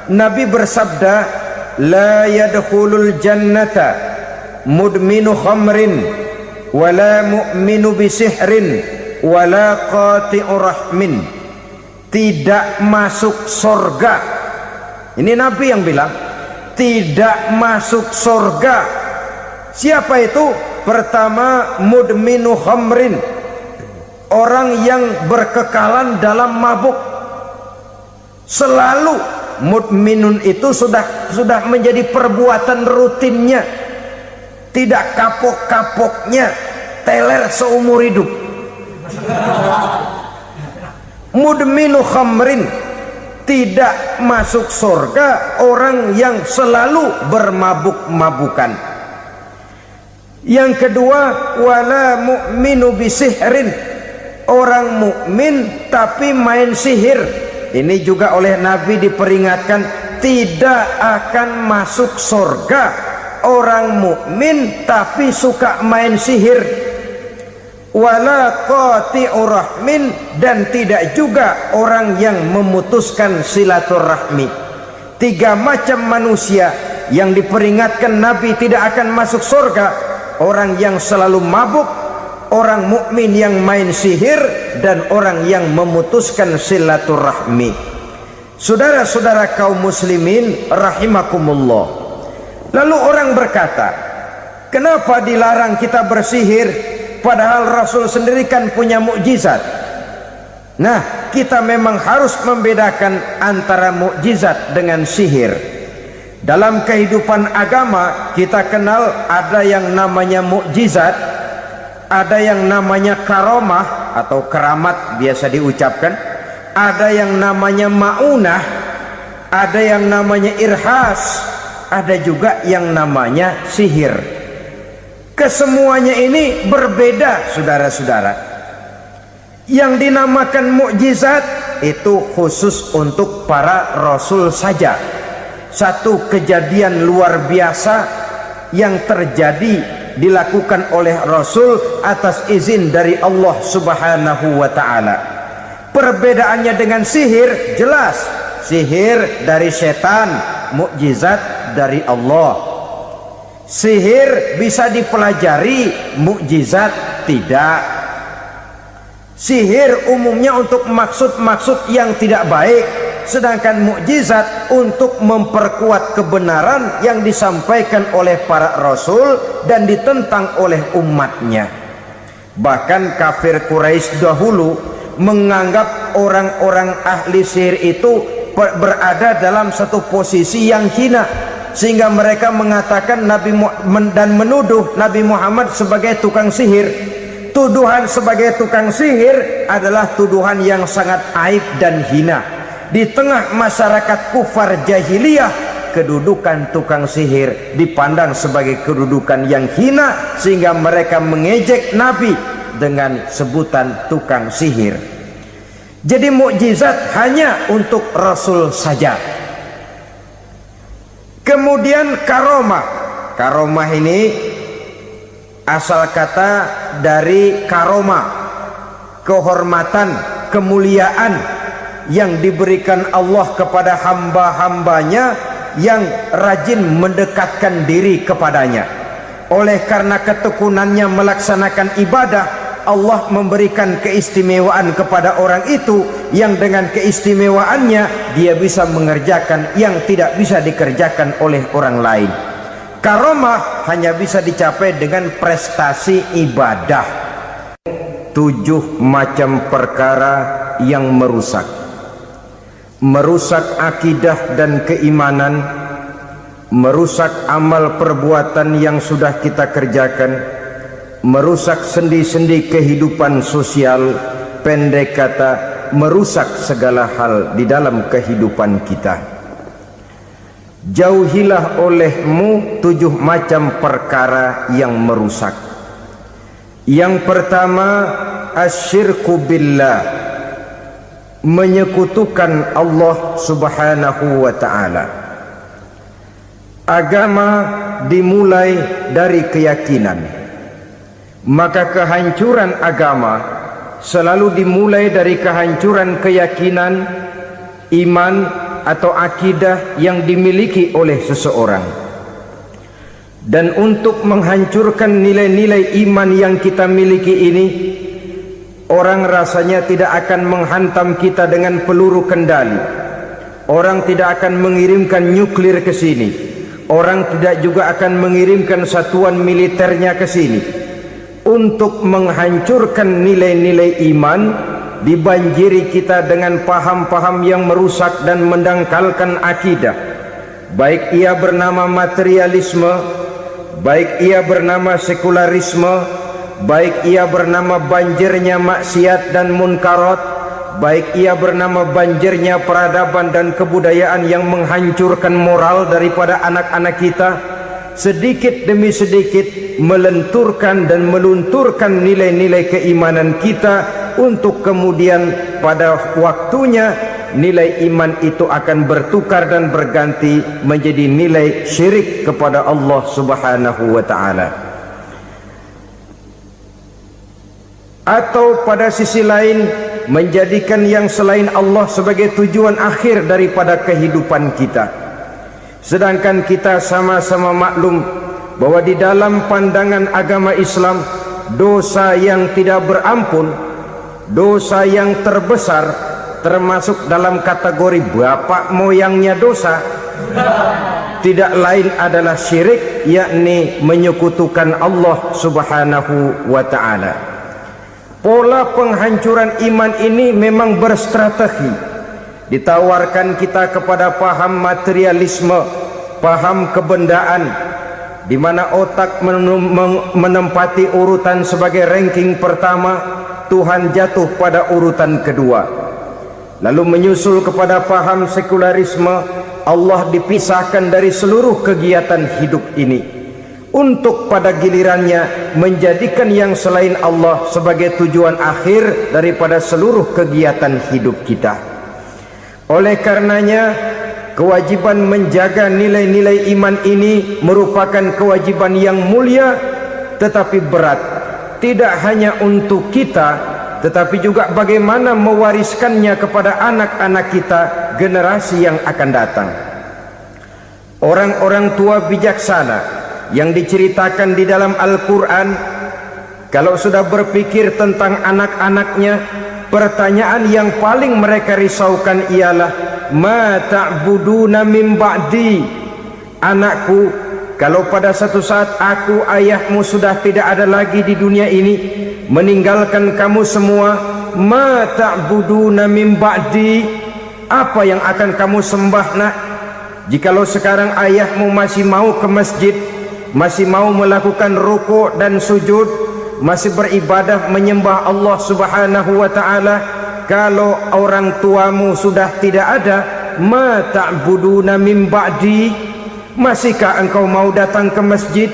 Nabi bersabda, la yadkhulul jannata mudminu khamrin wala mu'minu bisihrin wala qati'u rahmin. Tidak masuk surga. Ini Nabi yang bilang, tidak masuk surga. Siapa itu? Pertama, mudminu khamrin, orang yang berkekalan dalam mabuk. Selalu mudminun itu sudah menjadi perbuatan rutinnya, tidak kapok-kapoknya, teler seumur hidup. Mudminu khamrin, tidak masuk surga orang yang selalu bermabuk-mabukan. Yang kedua, wala mu'minu bisihrin, orang mukmin tapi main sihir. Ini juga oleh Nabi diperingatkan, tidak akan masuk surga orang mukmin tapi suka main sihir. Wala qati'u rahmin, dan tidak juga orang yang memutuskan silaturahmi. Tiga macam manusia yang diperingatkan Nabi tidak akan masuk surga: orang yang selalu mabuk, orang mukmin yang main sihir, dan orang yang memutuskan silaturahmi. Saudara-saudara kaum muslimin rahimakumullah. Lalu orang berkata, kenapa dilarang kita bersihir? Padahal Rasul sendiri kan punya mukjizat. Nah, kita memang harus membedakan antara mukjizat dengan sihir. Dalam kehidupan agama kita kenal ada yang namanya mukjizat, ada yang namanya karomah atau keramat biasa diucapkan, ada yang namanya maunah, ada yang namanya irhas, ada juga yang namanya sihir. Kesemuanya ini berbeda, saudara-saudara. Yang dinamakan mukjizat itu khusus untuk para rasul saja. Satu kejadian luar biasa yang terjadi dilakukan oleh rasul atas izin dari Allah Subhanahu wa taala. Perbedaannya dengan sihir jelas. Sihir dari setan, mukjizat dari Allah. Sihir bisa dipelajari, mukjizat tidak. Sihir umumnya untuk maksud-maksud yang tidak baik, sedangkan mukjizat untuk memperkuat kebenaran yang disampaikan oleh para rasul dan ditentang oleh umatnya. Bahkan kafir Quraisy dahulu menganggap orang-orang ahli sihir itu berada dalam satu posisi yang hina, sehingga mereka mengatakan dan menuduh Nabi Muhammad sebagai tukang sihir. Tuduhan sebagai tukang sihir adalah tuduhan yang sangat aib dan hina. Di tengah masyarakat kufar jahiliyah, kedudukan tukang sihir dipandang sebagai kedudukan yang hina, sehingga mereka mengejek Nabi dengan sebutan tukang sihir. Jadi mukjizat hanya untuk Rasul saja. Kemudian karomah. Karomah ini asal kata dari karomah, kehormatan, kemuliaan yang diberikan Allah kepada hamba-hambanya yang rajin mendekatkan diri kepadanya. Oleh karena ketekunannya melaksanakan ibadah, Allah memberikan keistimewaan kepada orang itu, yang dengan keistimewaannya dia bisa mengerjakan yang tidak bisa dikerjakan oleh orang lain. Karomah hanya bisa dicapai dengan prestasi ibadah. 7 macam perkara yang merusak akidah dan keimanan, merusak amal perbuatan yang sudah kita kerjakan, merusak sendi-sendi kehidupan sosial, pendek kata merusak segala hal di dalam kehidupan kita. Jauhilah olehmu 7 macam perkara yang merusak. Yang pertama, asyirku billah, menyekutukan Allah Subhanahu wa ta'ala. Agama dimulai dari keyakinan, maka kehancuran agama selalu dimulai dari kehancuran keyakinan, iman atau akidah yang dimiliki oleh seseorang. Dan untuk menghancurkan nilai-nilai iman yang kita miliki ini, orang rasanya tidak akan menghantam kita dengan peluru kendali. Orang tidak akan mengirimkan nuklir ke sini. Orang tidak juga akan mengirimkan satuan militernya ke sini. Untuk menghancurkan nilai-nilai iman, dibanjiri kita dengan paham-paham yang merusak dan mendangkalkan akidah, baik ia bernama materialisme, baik ia bernama sekularisme, baik ia bernama banjirnya maksiat dan munkarat, baik ia bernama banjirnya peradaban dan kebudayaan yang menghancurkan moral daripada anak-anak kita. Sedikit demi sedikit melenturkan dan melunturkan nilai-nilai keimanan kita, untuk kemudian pada waktunya nilai iman itu akan bertukar dan berganti menjadi nilai syirik kepada Allah Subhanahu wa ta'ala. Atau pada sisi lain, menjadikan yang selain Allah sebagai tujuan akhir daripada kehidupan kita. Sedangkan kita sama-sama maklum bahwa di dalam pandangan agama Islam, dosa yang tidak berampun, dosa yang terbesar, termasuk dalam kategori bapak moyangnya dosa, tidak lain adalah syirik, yakni menyekutukan Allah Subhanahu wa ta'ala. Pola penghancuran iman ini memang berstrategi. Ditawarkan kita kepada paham materialisme, paham kebendaan, di mana otak menempati urutan sebagai ranking pertama, Tuhan jatuh pada urutan kedua. Lalu menyusul kepada paham sekularisme, Allah dipisahkan dari seluruh kegiatan hidup ini, untuk pada gilirannya menjadikan yang selain Allah sebagai tujuan akhir daripada seluruh kegiatan hidup kita. Oleh karenanya, kewajiban menjaga nilai-nilai iman ini merupakan kewajiban yang mulia tetapi berat, tidak hanya untuk kita, tetapi juga bagaimana mewariskannya kepada anak-anak kita, generasi yang akan datang. Orang-orang tua bijaksana yang diceritakan di dalam Al-Quran, kalau sudah berpikir tentang anak-anaknya, pertanyaan yang paling mereka risaukan ialah, ma ta'buduna min ba'di. Anakku, kalau pada satu saat aku, ayahmu sudah tidak ada lagi di dunia ini, meninggalkan kamu semua, ma ta'buduna min ba'di, apa yang akan kamu sembah nak? Jikalau sekarang ayahmu masih mau ke masjid, masih mau melakukan rukuk dan sujud, masih beribadah menyembah Allah Subhanahu wa ta'ala, kalau orang tuamu sudah tidak ada, ma ta'buduna min ba'di, masihkah engkau mau datang ke masjid?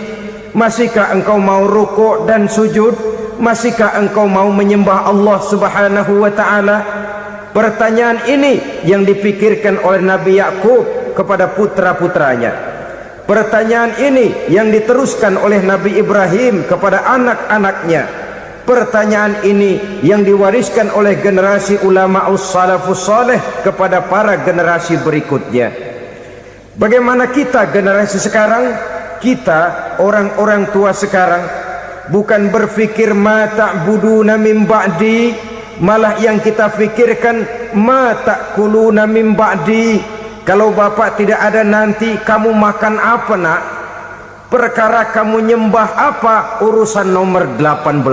Masihkah engkau mau rukuk dan sujud? Masihkah engkau mau menyembah Allah Subhanahu wa ta'ala? Pertanyaan ini yang dipikirkan oleh Nabi Yakub kepada putra-putranya. Pertanyaan ini yang diteruskan oleh Nabi Ibrahim kepada anak-anaknya. Pertanyaan ini yang diwariskan oleh generasi ulama salafus saleh kepada para generasi berikutnya. Bagaimana kita generasi sekarang? Kita orang-orang tua sekarang bukan berfikir ma ta'buduna min ba'di, malah yang kita fikirkan ma ta'kuluna min ba'di. Kalau bapak tidak ada nanti kamu makan apa nak? Perkara kamu nyembah apa, urusan nomor 18.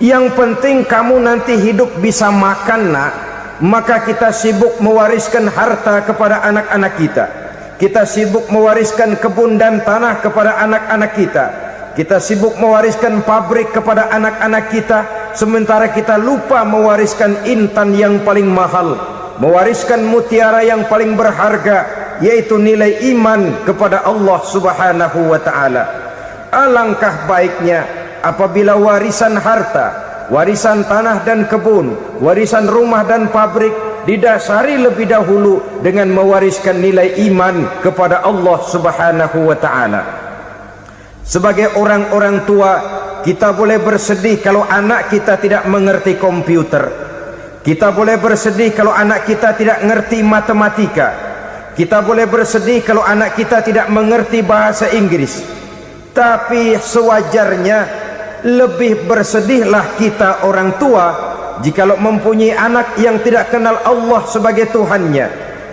Yang penting kamu nanti hidup bisa makan nak. Maka kita sibuk mewariskan harta kepada anak-anak kita. Kita sibuk mewariskan kebun dan tanah kepada anak-anak kita. Kita sibuk mewariskan pabrik kepada anak-anak kita, sementara kita lupa mewariskan intan yang paling mahal, mewariskan mutiara yang paling berharga, yaitu nilai iman kepada Allah Subhanahu wa ta'ala. Alangkah baiknya apabila warisan harta, warisan tanah dan kebun, warisan rumah dan pabrik didasari lebih dahulu dengan mewariskan nilai iman kepada Allah Subhanahu wa ta'ala. Sebagai orang-orang tua, kita boleh bersedih kalau anak kita tidak mengerti komputer. Kita boleh bersedih kalau anak kita tidak mengerti matematika. Kita boleh bersedih kalau anak kita tidak mengerti bahasa Inggris. Tapi sewajarnya lebih bersedihlah kita orang tua jikalau mempunyai anak yang tidak kenal Allah sebagai Tuhannya,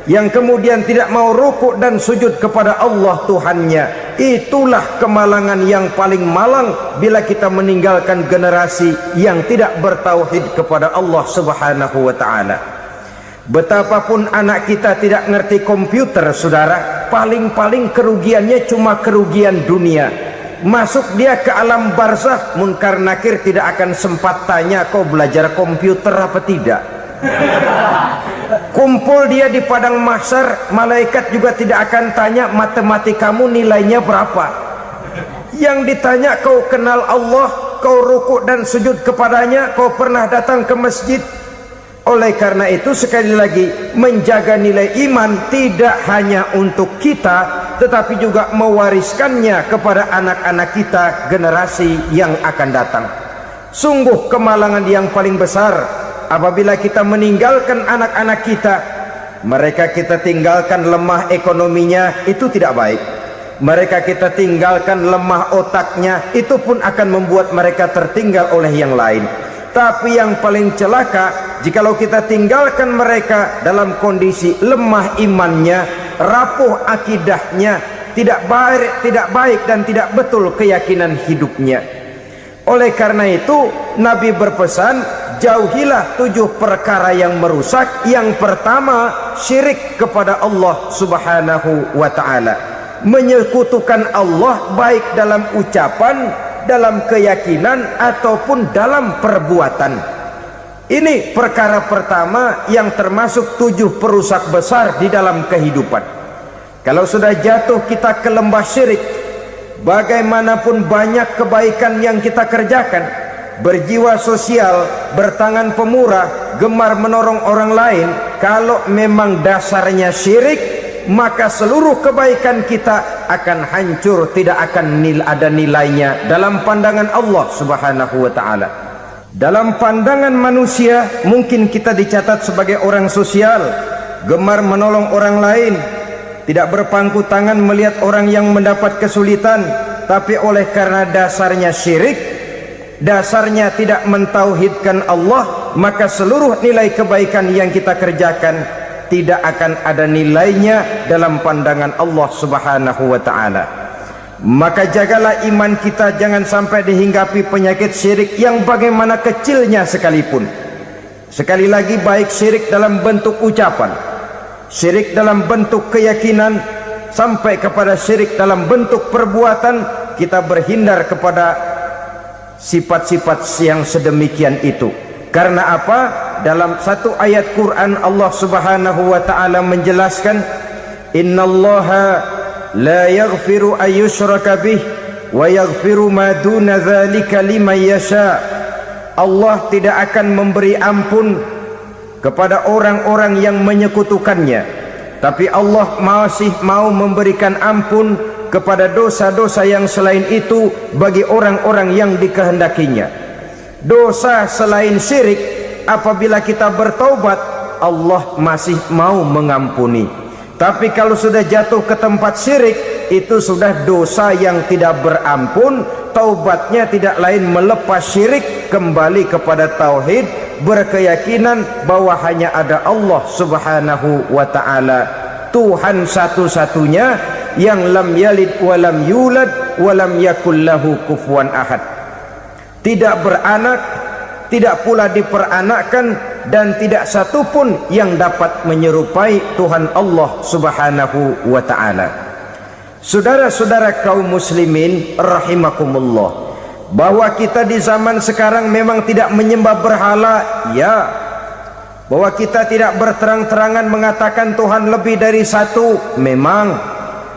yang kemudian tidak mau rukuk dan sujud kepada Allah Tuhannya. Itulah kemalangan yang paling malang bila kita meninggalkan generasi yang tidak bertauhid kepada Allah Subhanahu wa ta'ala. Betapapun anak kita tidak ngerti komputer, saudara, paling-paling kerugiannya cuma kerugian dunia. Masuk dia ke alam barzakh, munkar nakir tidak akan sempat tanya kau belajar komputer apa tidak. Kumpul dia di padang mahsyar, malaikat juga tidak akan tanya matematikamu nilainya berapa. Yang ditanya kau kenal Allah, kau rukuk dan sujud kepadanya, kau pernah datang ke masjid. Oleh karena itu sekali lagi, menjaga nilai iman tidak hanya untuk kita, tetapi juga mewariskannya kepada anak-anak kita, generasi yang akan datang. Sungguh kemalangan yang paling besar apabila kita meninggalkan anak-anak kita. Mereka kita tinggalkan lemah ekonominya, itu tidak baik. Mereka kita tinggalkan lemah otaknya, itu pun akan membuat mereka tertinggal oleh yang lain. Tapi yang paling celaka jikalau kita tinggalkan mereka dalam kondisi lemah imannya, rapuh akidahnya, tidak baik dan tidak betul keyakinan hidupnya. Oleh karena itu Nabi berpesan, jauhilah 7 perkara yang merusak. Yang pertama, syirik kepada Allah Subhanahu wa ta'ala, menyekutukan Allah baik dalam ucapan, dalam keyakinan ataupun dalam perbuatan. Ini perkara pertama yang termasuk 7 perusak besar di dalam kehidupan. Kalau sudah jatuh kita ke lembah syirik, bagaimanapun banyak kebaikan yang kita kerjakan, berjiwa sosial, bertangan pemurah, gemar menolong orang lain, kalau memang dasarnya syirik, maka seluruh kebaikan kita akan hancur, tidak akan ada nilainya dalam pandangan Allah Subhanahu wa ta'ala. Dalam pandangan manusia mungkin kita dicatat sebagai orang sosial, gemar menolong orang lain, tidak berpangku tangan melihat orang yang mendapat kesulitan. Tapi oleh karena dasarnya syirik, dasarnya tidak mentauhidkan Allah, maka seluruh nilai kebaikan yang kita kerjakan tidak akan ada nilainya dalam pandangan Allah Subhanahu wa ta'ala. Maka jagalah iman kita, jangan sampai dihinggapi penyakit syirik yang bagaimana kecilnya sekalipun. Sekali lagi, baik syirik dalam bentuk ucapan, syirik dalam bentuk keyakinan, sampai kepada syirik dalam bentuk perbuatan, kita berhindar kepada sifat-sifat yang sedemikian itu. Karena apa? Dalam satu ayat Quran Allah Subhanahu wa ta'ala menjelaskan, innallaha la yaghfiru ayyushraka bih wa yaghfiru ma duna dzalika liman yasha. Allah tidak akan memberi ampun kepada orang-orang yang menyekutukannya, tapi Allah masih mau memberikan ampun kepada dosa-dosa yang selain itu bagi orang-orang yang dikehendakinya. Dosa selain syirik, apabila kita bertaubat, Allah masih mau mengampuni. Tapi kalau sudah jatuh ke tempat syirik, itu sudah dosa yang tidak berampun. Taubatnya tidak lain melepas syirik, kembali kepada tauhid, berkeyakinan bahwa hanya ada Allah Subhanahu wa ta'ala, Tuhan satu-satunya, yang lam yalid walam yulad walam yakul lahu kufuwan ahad. Tidak beranak, tidak pula diperanakkan, dan tidak satupun yang dapat menyerupai Tuhan Allah Subhanahu wa ta'ala. Saudara-saudara kaum muslimin rahimakumullah, bahwa kita di zaman sekarang memang tidak menyembah berhala, ya. Bahwa kita tidak berterang-terangan mengatakan Tuhan lebih dari satu, memang.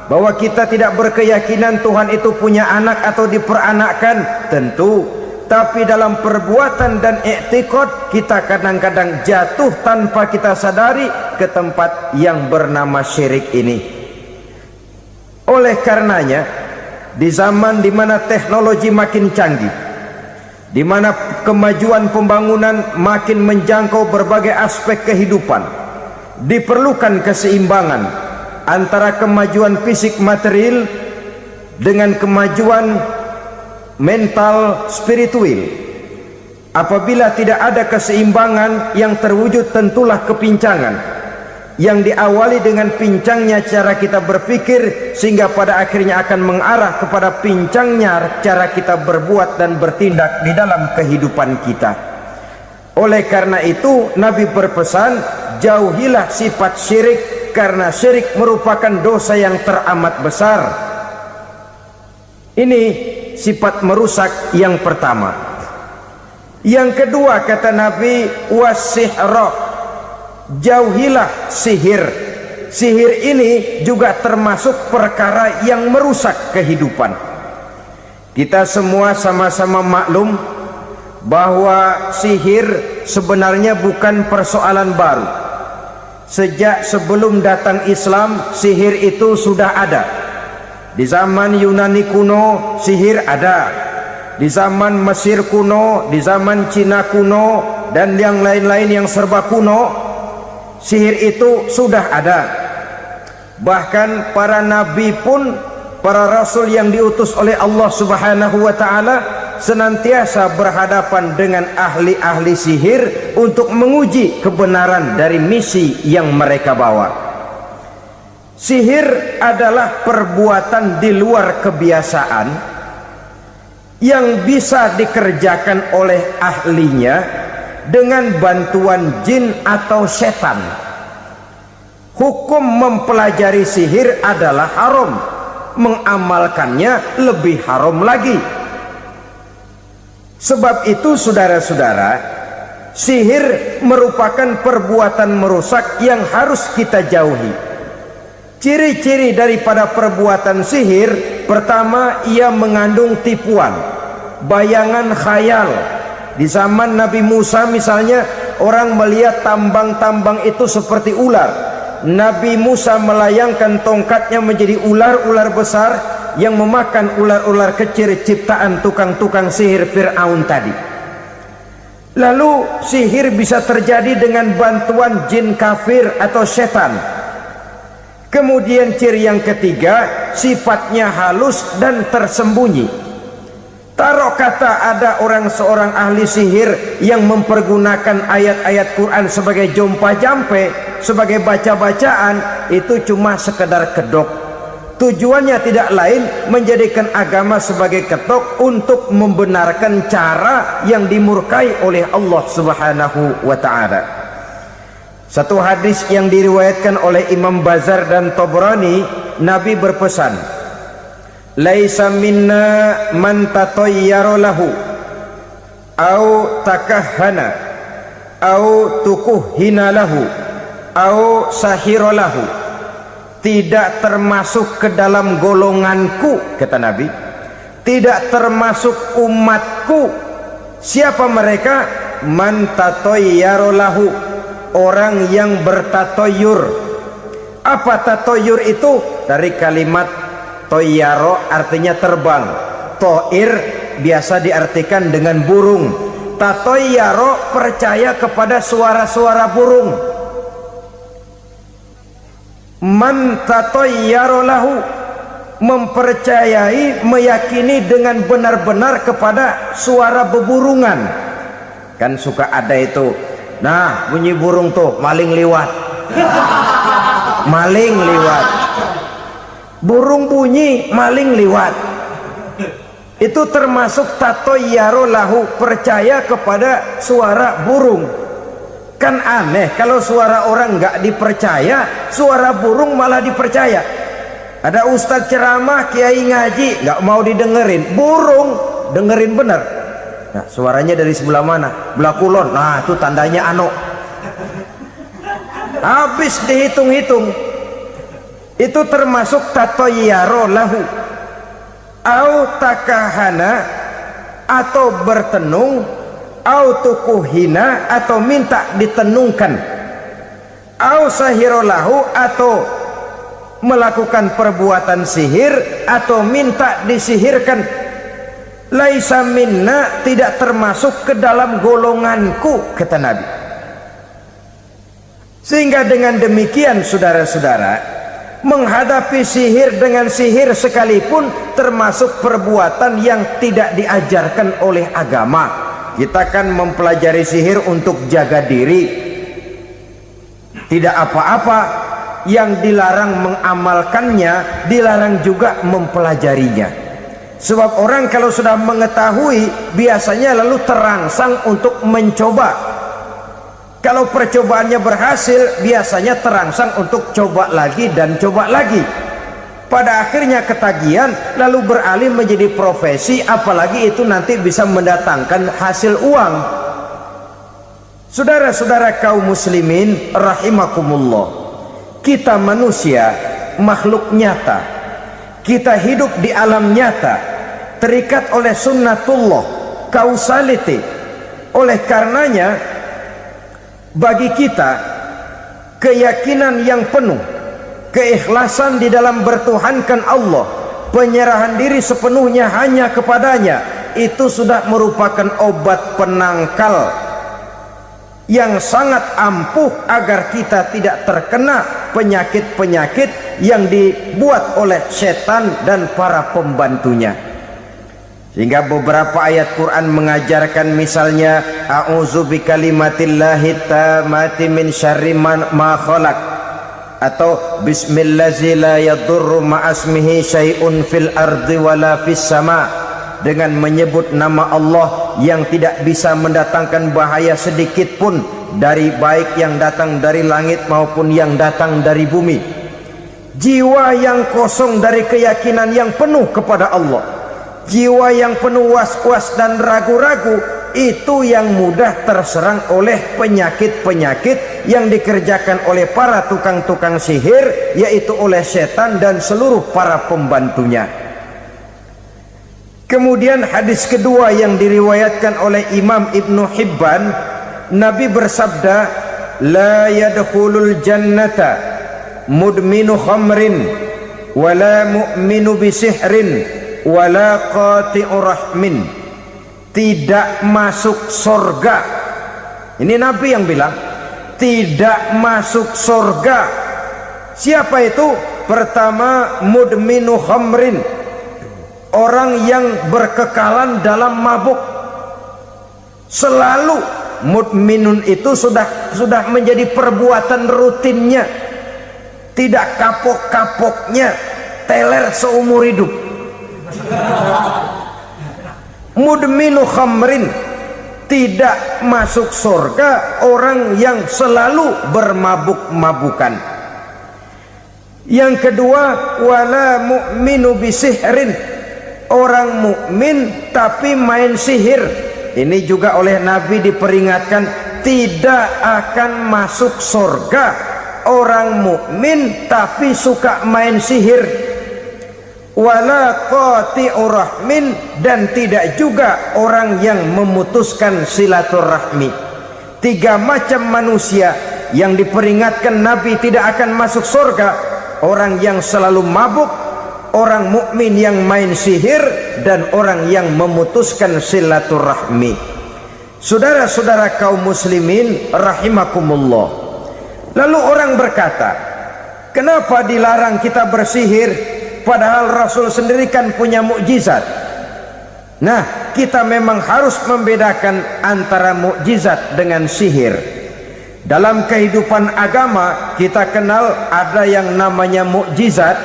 Bahwa kita tidak berkeyakinan Tuhan itu punya anak atau diperanakkan, tentu. Tapi dalam perbuatan dan i'tiqad kita kadang-kadang jatuh tanpa kita sadari ke tempat yang bernama syirik ini. Oleh karenanya, di zaman di mana teknologi makin canggih, di mana kemajuan pembangunan makin menjangkau berbagai aspek kehidupan. Diperlukan keseimbangan antara kemajuan fisik material dengan kemajuan mental spiritual. Apabila tidak ada keseimbangan yang terwujud, tentulah kepincangan yang diawali dengan pincangnya cara kita berpikir, sehingga pada akhirnya akan mengarah kepada pincangnya cara kita berbuat dan bertindak di dalam kehidupan kita. Oleh karena itu Nabi berpesan, jauhilah sifat syirik, karena syirik merupakan dosa yang teramat besar. Ini sifat merusak yang pertama. Yang kedua kata Nabi, wasihra, jauhilah sihir. Sihir ini juga termasuk perkara yang merusak kehidupan. Kita semua sama-sama maklum bahwa sihir sebenarnya bukan persoalan baru. Sejak sebelum datang Islam, sihir itu sudah ada. Di zaman Yunani kuno sihir ada, di zaman Mesir kuno, di zaman Cina kuno, dan yang lain-lain yang serba kuno, sihir itu sudah ada. Bahkan para nabi pun, para rasul yang diutus oleh Allah Subhanahu wa taala, senantiasa berhadapan dengan ahli-ahli sihir untuk menguji kebenaran dari misi yang mereka bawa. Sihir adalah perbuatan di luar kebiasaan yang bisa dikerjakan oleh ahlinya dengan bantuan jin atau setan. Hukum mempelajari sihir adalah haram, mengamalkannya lebih haram lagi. Sebab itu saudara-saudara, sihir merupakan perbuatan merusak yang harus kita jauhi. Ciri-ciri daripada perbuatan sihir, pertama, ia mengandung tipuan, bayangan khayal. Di zaman Nabi Musa misalnya, orang melihat tambang-tambang itu seperti ular. Nabi Musa melayangkan tongkatnya menjadi ular-ular besar yang memakan ular-ular kecil ciptaan tukang-tukang sihir Fir'aun tadi. Lalu sihir bisa terjadi dengan bantuan jin kafir atau setan. Kemudian ciri yang ketiga, sifatnya halus dan tersembunyi. Taruh kata ada seorang ahli sihir yang mempergunakan ayat-ayat Quran sebagai jompa-jampe, sebagai baca-bacaan, itu cuma sekedar kedok. Tujuannya tidak lain menjadikan agama sebagai ketok untuk membenarkan cara yang dimurkai oleh Allah Subhanahu wa ta'ala. Satu hadis yang diriwayatkan oleh Imam Bazar dan Tabrani, Nabi berpesan, laisa minna man tatayyara lahu au takahhana au tukuhhina lahu au sahira lahu. Tidak termasuk ke dalam golonganku, kata Nabi, tidak termasuk umatku. Siapa mereka? Man tatayyara lahu, orang yang bertatoyur. Apa tatoyur itu? Dari kalimat toyaro, artinya terbang. Toir biasa diartikan dengan burung. Tatoyaro percaya kepada suara-suara burung. Man tatoyaro lahu, mempercayai, meyakini dengan benar-benar kepada suara beburungan. Kan suka ada itu, nah bunyi burung tuh, maling liwat. Maling liwat. Burung bunyi, maling liwat. Itu termasuk tatoyaro lahu, percaya kepada suara burung. Kan aneh kalau suara orang nggak dipercaya, suara burung malah dipercaya. Ada ustadz ceramah, kiai ngaji, nggak mau didengerin, burung dengerin bener. Nah, suaranya dari sebelah mana? Belah kulon. Nah, itu tandanya ano. Habis dihitung-hitung. Itu termasuk tatoyaro lahu. Au takahana, atau bertenung, au tukuhina, atau minta ditenungkan, au sahiro lahu, atau melakukan perbuatan sihir, atau minta disihirkan. laisa minna, tidak termasuk ke dalam golonganku, kata Nabi. Sehingga dengan demikian saudara-saudara, menghadapi sihir dengan sihir sekalipun termasuk perbuatan yang tidak diajarkan oleh agama. Kita kan mempelajari sihir untuk jaga diri, tidak apa-apa. Yang dilarang mengamalkannya, dilarang juga mempelajarinya. Sebab orang kalau sudah mengetahui, biasanya lalu terangsang untuk mencoba. Kalau percobaannya berhasil, biasanya terangsang untuk coba lagi dan coba lagi. Pada akhirnya ketagihan, lalu beralih menjadi profesi, apalagi itu nanti bisa mendatangkan hasil uang. Saudara-saudara kaum muslimin rahimakumullah, kita manusia makhluk nyata, kita hidup di alam nyata, terikat oleh sunnatullah, causality. Oleh karenanya bagi kita keyakinan yang penuh, keikhlasan di dalam bertuhankan Allah, penyerahan diri sepenuhnya hanya kepadanya, itu sudah merupakan obat penangkal yang sangat ampuh agar kita tidak terkena penyakit-penyakit yang dibuat oleh setan dan para pembantunya. Sehingga beberapa ayat Quran mengajarkan, misalnya a'udzu bikalimatillahi tammati min syarri ma khalaq, atau bismillazi la yadurru ma'asmihi syai'un fil ardi wala fis sama, dengan menyebut nama Allah yang tidak bisa mendatangkan bahaya sedikit pun dari baik yang datang dari langit maupun yang datang dari bumi. Jiwa yang kosong dari keyakinan yang penuh kepada Allah, jiwa yang penuh was-was dan ragu-ragu, itu yang mudah terserang oleh penyakit-penyakit yang dikerjakan oleh para tukang-tukang sihir, yaitu oleh setan dan seluruh para pembantunya. Kemudian hadis kedua yang diriwayatkan oleh Imam Ibnu Hibban, Nabi bersabda, la yadkhulul jannata mudminu khamrin wala mu'minu bisihrin wala qati'u rahmin. Tidak masuk surga. Ini Nabi yang bilang, tidak masuk surga. Siapa itu? Pertama, mudminu khamrin, orang yang berkekalan dalam mabuk. Selalu mudminun itu sudah menjadi perbuatan rutinnya, tidak kapok-kapoknya, teler seumur hidup. Mudminu khamrin, tidak masuk surga orang yang selalu bermabuk-mabukan. Yang kedua, wala mu'minu bisihrin, orang mukmin tapi main sihir. Ini juga oleh Nabi diperingatkan, tidak akan masuk surga orang mukmin tapi suka main sihir. Wala qati'u rahmin, dan tidak juga orang yang memutuskan silaturahmi. Tiga macam manusia yang diperingatkan Nabi tidak akan masuk surga: orang yang selalu mabuk, orang mukmin yang main sihir, dan orang yang memutuskan silaturahmi. Saudara-saudara kaum muslimin rahimakumullah, lalu orang berkata, kenapa dilarang kita bersihir padahal Rasul sendiri kan punya mukjizat? Nah, kita memang harus membedakan antara mukjizat dengan sihir. Dalam kehidupan agama kita kenal ada yang namanya mukjizat,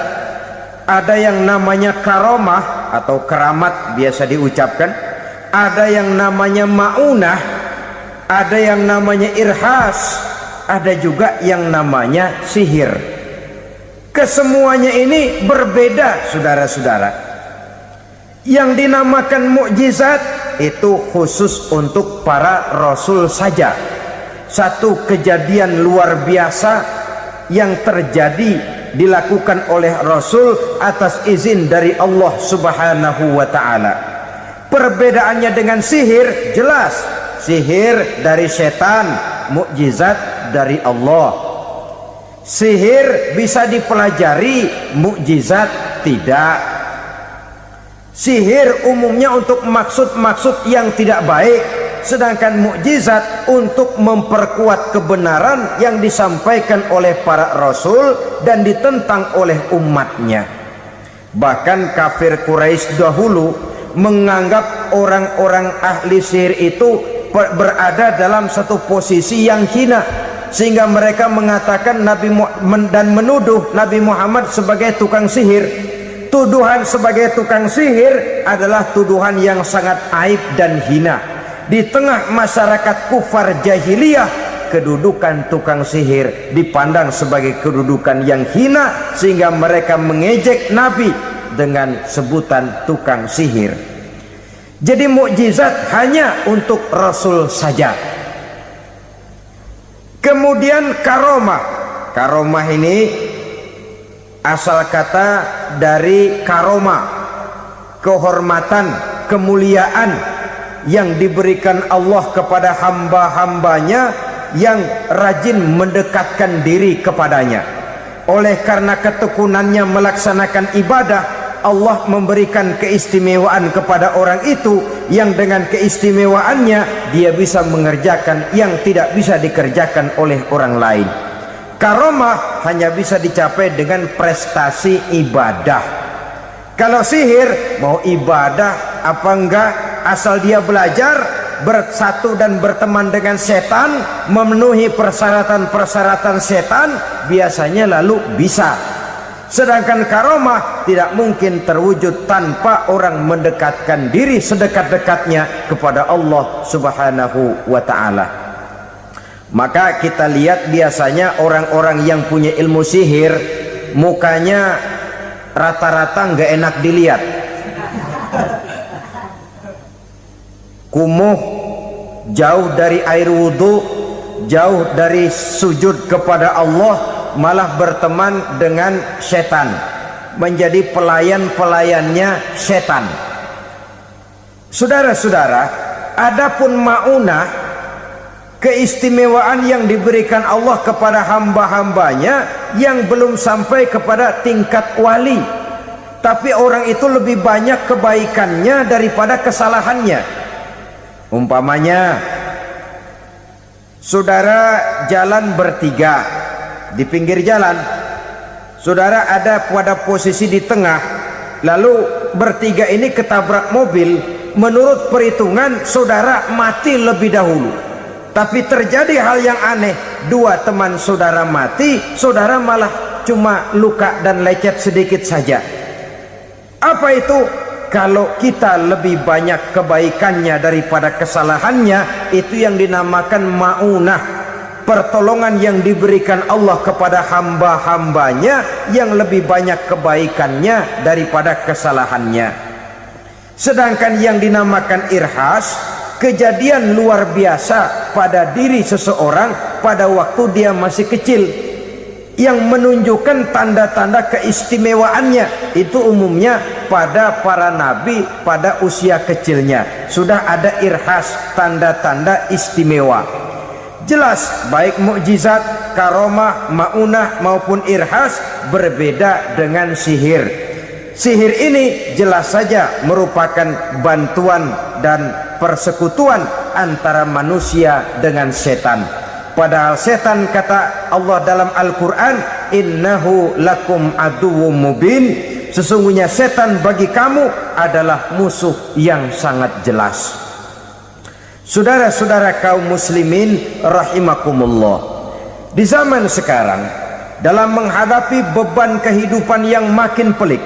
ada yang namanya karomah atau keramat biasa diucapkan, ada yang namanya maunah, ada yang namanya irhas, ada juga yang namanya sihir. Kesemuanya ini berbeda, saudara-saudara. Yang dinamakan mukjizat itu khusus untuk para rasul saja. Satu kejadian luar biasa yang terjadi dilakukan oleh Rasul atas izin dari Allah Subhanahu wa ta'ala. Perbedaannya dengan sihir jelas. Sihir dari setan, mukjizat dari Allah. Sihir bisa dipelajari, mukjizat tidak. Sihir umumnya untuk maksud-maksud yang tidak baik, sedangkan mukjizat untuk memperkuat kebenaran yang disampaikan oleh para rasul dan ditentang oleh umatnya. Bahkan kafir Quraisy dahulu menganggap orang-orang ahli sihir itu berada dalam satu posisi yang hina, sehingga mereka mengatakan dan menuduh Nabi Muhammad sebagai tukang sihir. Tuduhan sebagai tukang sihir adalah tuduhan yang sangat aib dan hina. Di tengah masyarakat kufar jahiliyah, kedudukan tukang sihir dipandang sebagai kedudukan yang hina, sehingga mereka mengejek Nabi dengan sebutan tukang sihir. Jadi mukjizat hanya untuk Rasul saja. Kemudian karomah. Karomah ini asal kata dari karoma, kehormatan, kemuliaan yang diberikan Allah kepada hamba-hambanya yang rajin mendekatkan diri kepadanya. Oleh karena ketekunannya melaksanakan ibadah, Allah memberikan keistimewaan kepada orang itu, yang dengan keistimewaannya dia bisa mengerjakan yang tidak bisa dikerjakan oleh orang lain. Karomah hanya bisa dicapai dengan prestasi ibadah. Kalau sihir, mau ibadah apa enggak, asal dia belajar, bersatu dan berteman dengan setan, memenuhi persyaratan-persyaratan setan, biasanya lalu bisa. Sedangkan karomah tidak mungkin terwujud tanpa orang mendekatkan diri sedekat-dekatnya kepada Allah Subhanahu wa ta'ala. Maka kita lihat biasanya orang-orang yang punya ilmu sihir, mukanya rata-rata nggak enak dilihat, kumuh, jauh dari air wudhu, jauh dari sujud kepada Allah, malah berteman dengan setan, menjadi pelayan-pelayannya setan. Saudara-saudara, adapun maunah, keistimewaan yang diberikan Allah kepada hamba-hambanya yang belum sampai kepada tingkat wali, tapi orang itu lebih banyak kebaikannya daripada kesalahannya. Umpamanya, saudara jalan bertiga di pinggir jalan, saudara ada pada posisi di tengah, lalu bertiga ini ketabrak mobil. Menurut perhitungan saudara mati lebih dahulu, tapi terjadi hal yang aneh, dua teman saudara mati, saudara malah cuma luka dan lecet sedikit saja. Apa itu? Kalau kita lebih banyak kebaikannya daripada kesalahannya, itu yang dinamakan maunah, pertolongan yang diberikan Allah kepada hamba-hambanya yang lebih banyak kebaikannya daripada kesalahannya. Sedangkan yang dinamakan irhas, kejadian luar biasa pada diri seseorang pada waktu dia masih kecil, yang menunjukkan tanda-tanda keistimewaannya. Itu umumnya pada para nabi pada usia kecilnya sudah ada irhas, tanda-tanda istimewa. Jelas baik mukjizat, karomah, maunah maupun irhas berbeda dengan sihir. Sihir ini jelas saja merupakan bantuan dan persekutuan antara manusia dengan setan. Padahal setan, kata Allah dalam Al-Quran, innahu lakum aduwwum mubin, sesungguhnya setan bagi kamu adalah musuh yang sangat jelas. Saudara-saudara kaum muslimin rahimakumullah, di zaman sekarang dalam menghadapi beban kehidupan yang makin pelik,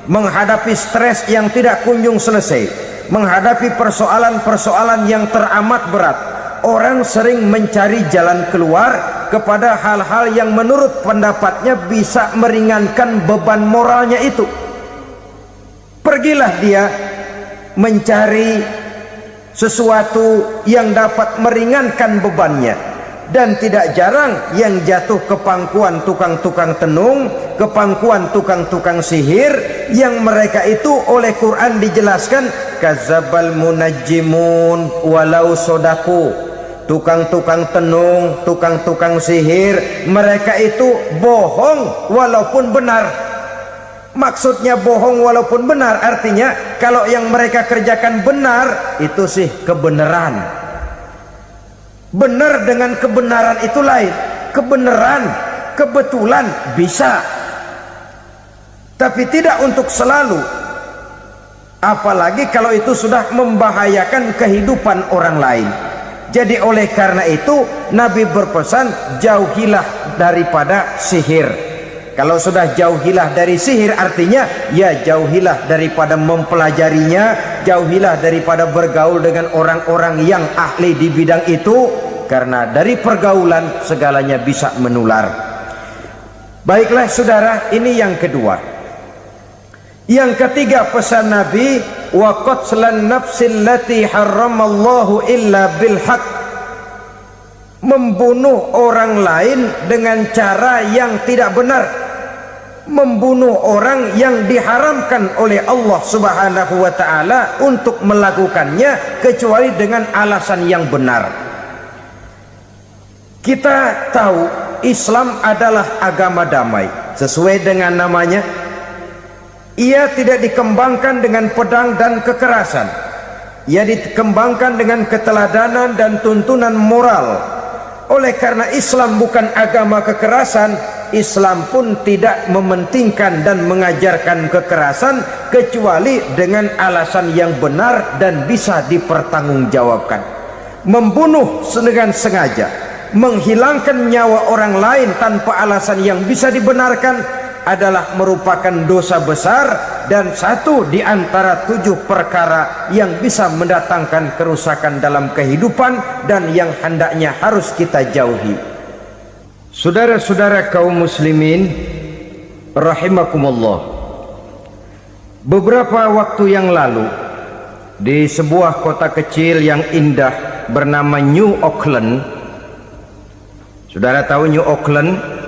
menghadapi stres yang tidak kunjung selesai, menghadapi persoalan-persoalan yang teramat berat, orang sering mencari jalan keluar kepada hal-hal yang menurut pendapatnya bisa meringankan beban moralnya itu. Pergilah dia mencari sesuatu yang dapat meringankan bebannya. Dan tidak jarang yang jatuh ke pangkuan tukang-tukang tenung, ke pangkuan tukang-tukang sihir, yang mereka itu oleh Quran dijelaskan kadzabal munajjimun walau sodaku. Tukang-tukang tenung, tukang-tukang sihir, mereka itu bohong walaupun benar. Maksudnya bohong walaupun benar artinya kalau yang mereka kerjakan benar, itu sih kebenaran. Benar dengan kebenaran itu lain. Kebenaran, kebetulan bisa, tapi tidak untuk selalu. Apalagi kalau itu sudah membahayakan kehidupan orang lain. Jadi oleh karena itu Nabi berpesan, jauhilah daripada sihir. Kalau sudah jauhilah dari sihir, artinya ya jauhilah daripada mempelajarinya, jauhilah daripada bergaul dengan orang-orang yang ahli di bidang itu, karena dari pergaulan segalanya bisa menular. Baiklah saudara, ini yang kedua. Yang ketiga pesan Nabi, wa qatlan nafsil lati harramallahu illa bil haqq. Membunuh orang lain dengan cara yang tidak benar, membunuh orang yang diharamkan oleh Allah Subhanahu wa taala untuk melakukannya kecuali dengan alasan yang benar. Kita tahu Islam adalah agama damai, sesuai dengan namanya. Ia tidak dikembangkan dengan pedang dan kekerasan. Ia dikembangkan dengan keteladanan dan tuntunan moral. Oleh karena Islam bukan agama kekerasan, Islam pun tidak mementingkan dan mengajarkan kekerasan kecuali dengan alasan yang benar dan bisa dipertanggungjawabkan. Membunuh dengan sengaja, menghilangkan nyawa orang lain tanpa alasan yang bisa dibenarkan adalah merupakan dosa besar dan satu di antara 7 perkara yang bisa mendatangkan kerusakan dalam kehidupan dan yang hendaknya harus kita jauhi. Saudara-saudara kaum muslimin rahimakumullah, beberapa waktu yang lalu di sebuah kota kecil yang indah bernama New Auckland. Saudara tahu New Auckland?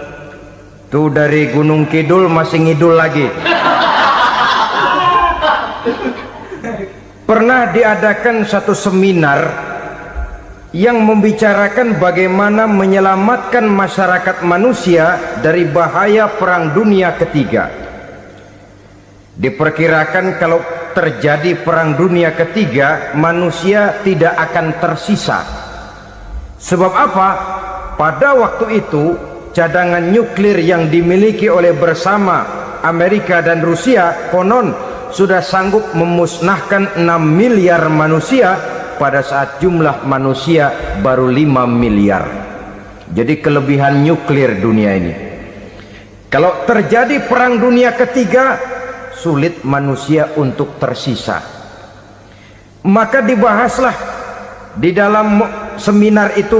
Tuh dari Gunung Kidul masih ngidul lagi. Pernah diadakan satu seminar yang membicarakan bagaimana menyelamatkan masyarakat manusia dari bahaya Perang Dunia Ketiga. Diperkirakan kalau terjadi Perang Dunia Ketiga, manusia tidak akan tersisa. Sebab apa? Pada waktu itu cadangan nuklir yang dimiliki oleh bersama Amerika dan Rusia konon sudah sanggup memusnahkan 6 miliar manusia pada saat jumlah manusia baru 5 miliar. Jadi kelebihan nuklir dunia ini. Kalau terjadi Perang Dunia Ketiga, sulit manusia untuk tersisa. Maka dibahaslah di dalam seminar itu,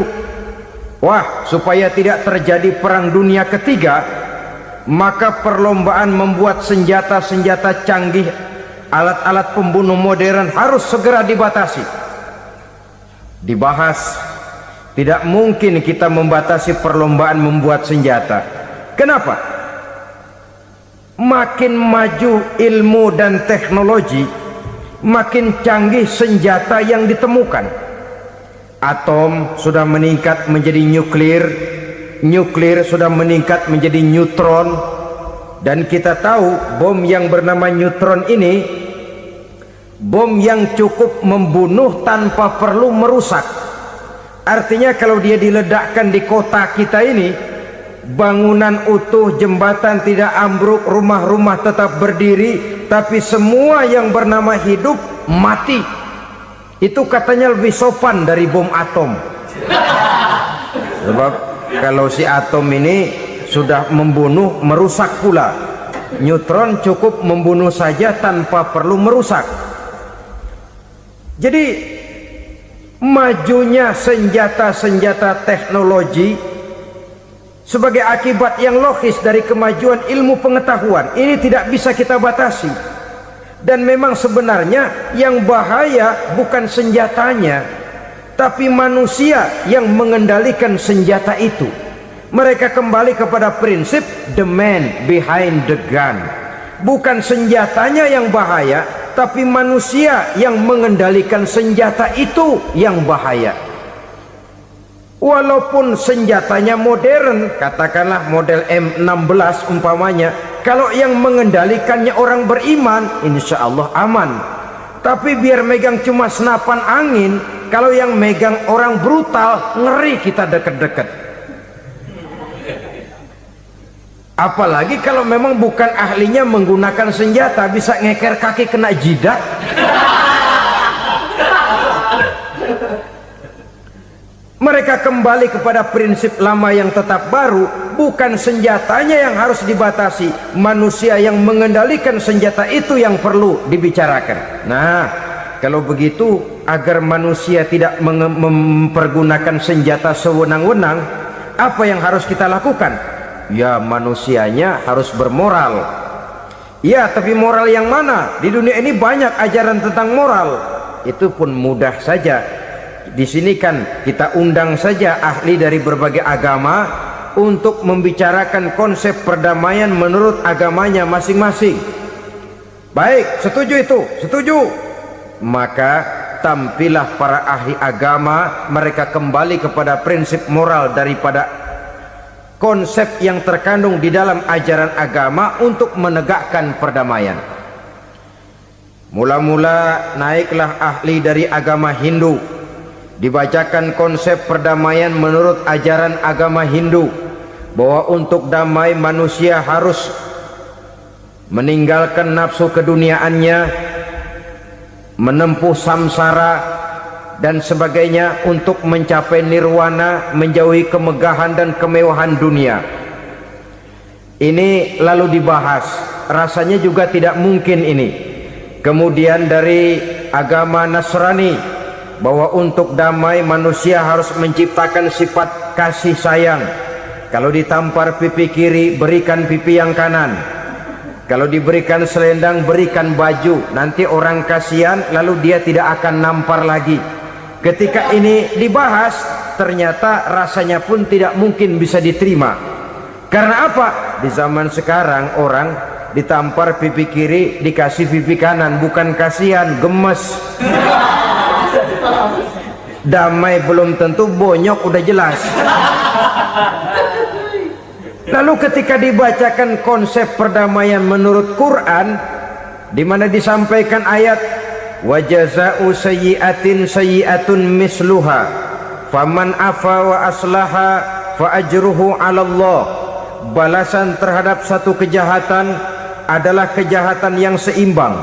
wah, supaya tidak terjadi Perang Dunia Ketiga, maka perlombaan membuat senjata-senjata canggih, alat-alat pembunuh modern harus segera dibatasi. Dibahas, tidak mungkin kita membatasi perlombaan membuat senjata. Kenapa? Makin maju ilmu dan teknologi, makin canggih senjata yang ditemukan. Atom sudah meningkat menjadi nuklir, nuklir sudah meningkat menjadi neutron, dan kita tahu bom yang bernama neutron ini bom yang cukup membunuh tanpa perlu merusak. Artinya kalau dia diledakkan di kota kita ini, bangunan utuh, jembatan tidak ambruk, rumah-rumah tetap berdiri, tapi semua yang bernama hidup mati. Itu katanya lebih sopan dari bom atom. Sebab kalau si atom ini sudah membunuh, merusak pula. Neutron cukup membunuh saja tanpa perlu merusak. Jadi majunya senjata-senjata teknologi sebagai akibat yang logis dari kemajuan ilmu pengetahuan ini tidak bisa kita batasi. Dan memang sebenarnya yang bahaya bukan senjatanya, tapi manusia yang mengendalikan senjata itu. Mereka kembali kepada prinsip the man behind the gun. Bukan senjatanya yang bahaya, tapi manusia yang mengendalikan senjata itu yang bahaya. Walaupun senjatanya modern, katakanlah model M16 umpamanya, kalau yang mengendalikannya orang beriman, insya Allah aman. Tapi biar megang cuma senapan angin, kalau yang megang orang brutal, ngeri kita deket-deket. Apalagi kalau memang bukan ahlinya menggunakan senjata, bisa ngeker kaki kena jidat. Mereka kembali kepada prinsip lama yang tetap baru. Bukan senjatanya yang harus dibatasi, manusia yang mengendalikan senjata itu yang perlu dibicarakan. Nah, kalau begitu, agar manusia tidak mempergunakan senjata sewenang-wenang, apa yang harus kita lakukan? Ya, manusianya harus bermoral. Ya, tapi moral yang mana? Di dunia ini banyak ajaran tentang moral. Itu pun mudah saja. Di sini kan kita undang saja ahli dari berbagai agama untuk membicarakan konsep perdamaian menurut agamanya masing-masing. Baik, setuju itu? Setuju. Maka tampillah para ahli agama, mereka kembali kepada prinsip moral daripada konsep yang terkandung di dalam ajaran agama untuk menegakkan perdamaian. Mula-mula naiklah ahli dari agama Hindu, dibacakan konsep perdamaian menurut ajaran agama Hindu, bahwa untuk damai manusia harus meninggalkan nafsu keduniaannya, menempuh samsara dan sebagainya untuk mencapai nirwana, menjauhi kemegahan dan kemewahan dunia. Ini lalu dibahas, rasanya juga tidak mungkin ini. Kemudian dari agama Nasrani, bahwa untuk damai manusia harus menciptakan sifat kasih sayang. Kalau ditampar pipi kiri, berikan pipi yang kanan. Kalau diberikan selendang, berikan baju. Nanti orang kasihan, lalu dia tidak akan nampar lagi. Ketika ini dibahas, ternyata rasanya pun tidak mungkin bisa diterima. Karena apa? Di zaman sekarang orang ditampar pipi kiri, dikasih pipi kanan. Bukan kasihan, gemes. Damai belum tentu, bonyok udah jelas. Lalu ketika dibacakan konsep perdamaian menurut Quran, di mana disampaikan ayat wa jazaa'u sayyi'atin sayyi'atun misluha faman afa wa aslaha fa ajruhu 'ala Allah. Balasan terhadap satu kejahatan adalah kejahatan yang seimbang,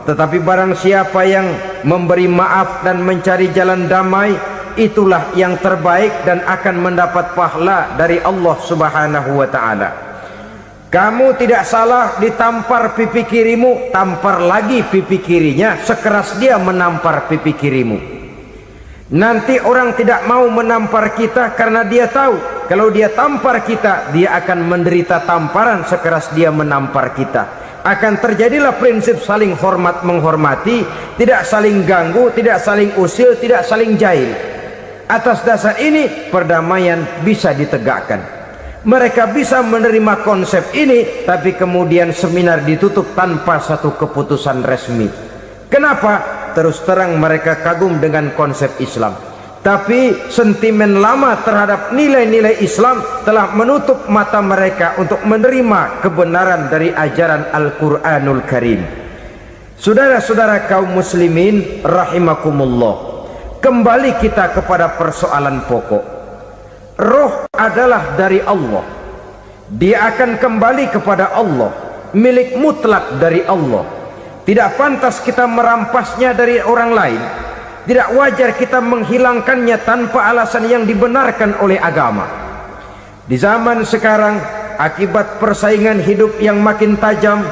tetapi barang siapa yang memberi maaf dan mencari jalan damai, itulah yang terbaik dan akan mendapat pahala dari Allah Subhanahu wa ta'ala. Kamu tidak salah ditampar pipi kirimu, tampar lagi pipi kirinya sekeras dia menampar pipi kirimu. Nanti orang tidak mau menampar kita karena dia tahu kalau dia tampar kita, dia akan menderita tamparan sekeras dia menampar kita. Akan terjadilah prinsip saling hormat menghormati, tidak saling ganggu, tidak saling usil, tidak saling jahil. Atas dasar ini perdamaian bisa ditegakkan. Mereka bisa menerima konsep ini, tapi kemudian seminar ditutup tanpa satu keputusan resmi. Kenapa? Terus terang mereka kagum dengan konsep Islam, tapi sentimen lama terhadap nilai-nilai Islam telah menutup mata mereka untuk menerima kebenaran dari ajaran Al-Quranul Karim. Saudara-saudara kaum muslimin rahimakumullah, kembali kita kepada persoalan pokok. Roh adalah dari Allah, dia akan kembali kepada Allah, milik mutlak dari Allah. Tidak pantas kita merampasnya dari orang lain. Tidak wajar kita menghilangkannya tanpa alasan yang dibenarkan oleh agama. Di zaman sekarang, akibat persaingan hidup yang makin tajam,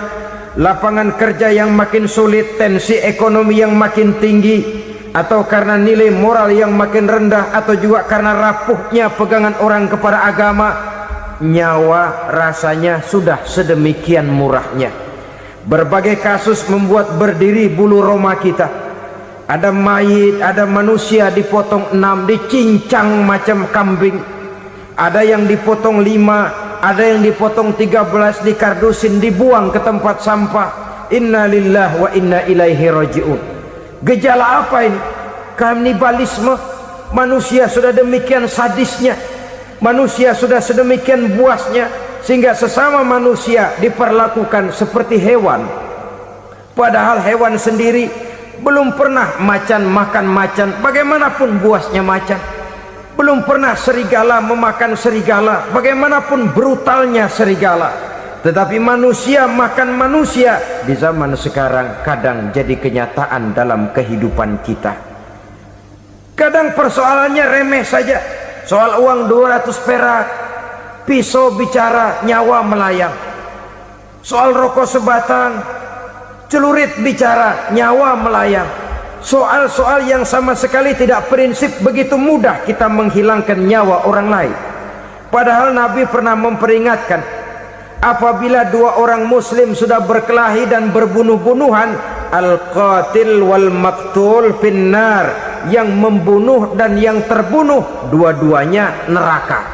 lapangan kerja yang makin sulit, tensi ekonomi yang makin tinggi, atau karena nilai moral yang makin rendah, atau juga karena rapuhnya pegangan orang kepada agama, nyawa rasanya sudah sedemikian murahnya. Berbagai kasus membuat berdiri bulu roma kita. Ada mayit, ada manusia dipotong 6, dicincang macam kambing. Ada yang dipotong 5, ada yang dipotong 13, dikardusin, dibuang ke tempat sampah. Inna lillahi wa inna ilaihi raji'un. Gejala apa ini? Kanibalisme. Manusia sudah demikian sadisnya, manusia sudah sedemikian buasnya, sehingga sesama manusia diperlakukan seperti hewan. Padahal hewan sendiri belum pernah macan makan macan, bagaimanapun buasnya macan. Belum pernah serigala memakan serigala, bagaimanapun brutalnya serigala. Tetapi manusia makan manusia di zaman sekarang kadang jadi kenyataan dalam kehidupan kita. Kadang persoalannya remeh saja, soal uang 200 perak, pisau bicara, nyawa melayang. Soal rokok sebatang, celurit bicara, nyawa melayang. Soal-soal yang sama sekali tidak prinsip, begitu mudah kita menghilangkan nyawa orang lain. Padahal Nabi pernah memperingatkan, apabila dua orang muslim sudah berkelahi dan berbunuh-bunuhan, al-qatil wal maktul finnar, yang membunuh dan yang terbunuh dua-duanya neraka.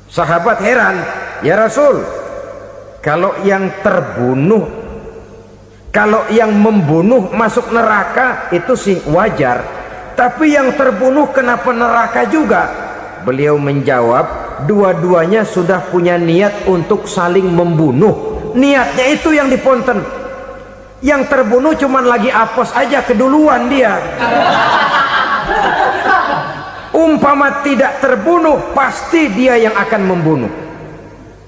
Sahabat heran, ya Rasul, kalau yang terbunuh, kalau yang membunuh masuk neraka itu sih wajar, tapi yang terbunuh kenapa neraka juga? Beliau menjawab, dua-duanya sudah punya niat untuk saling membunuh. Niatnya itu yang diponten. Yang terbunuh cuman lagi apes aja, keduluan dia. Umpama tidak terbunuh, pasti dia yang akan membunuh.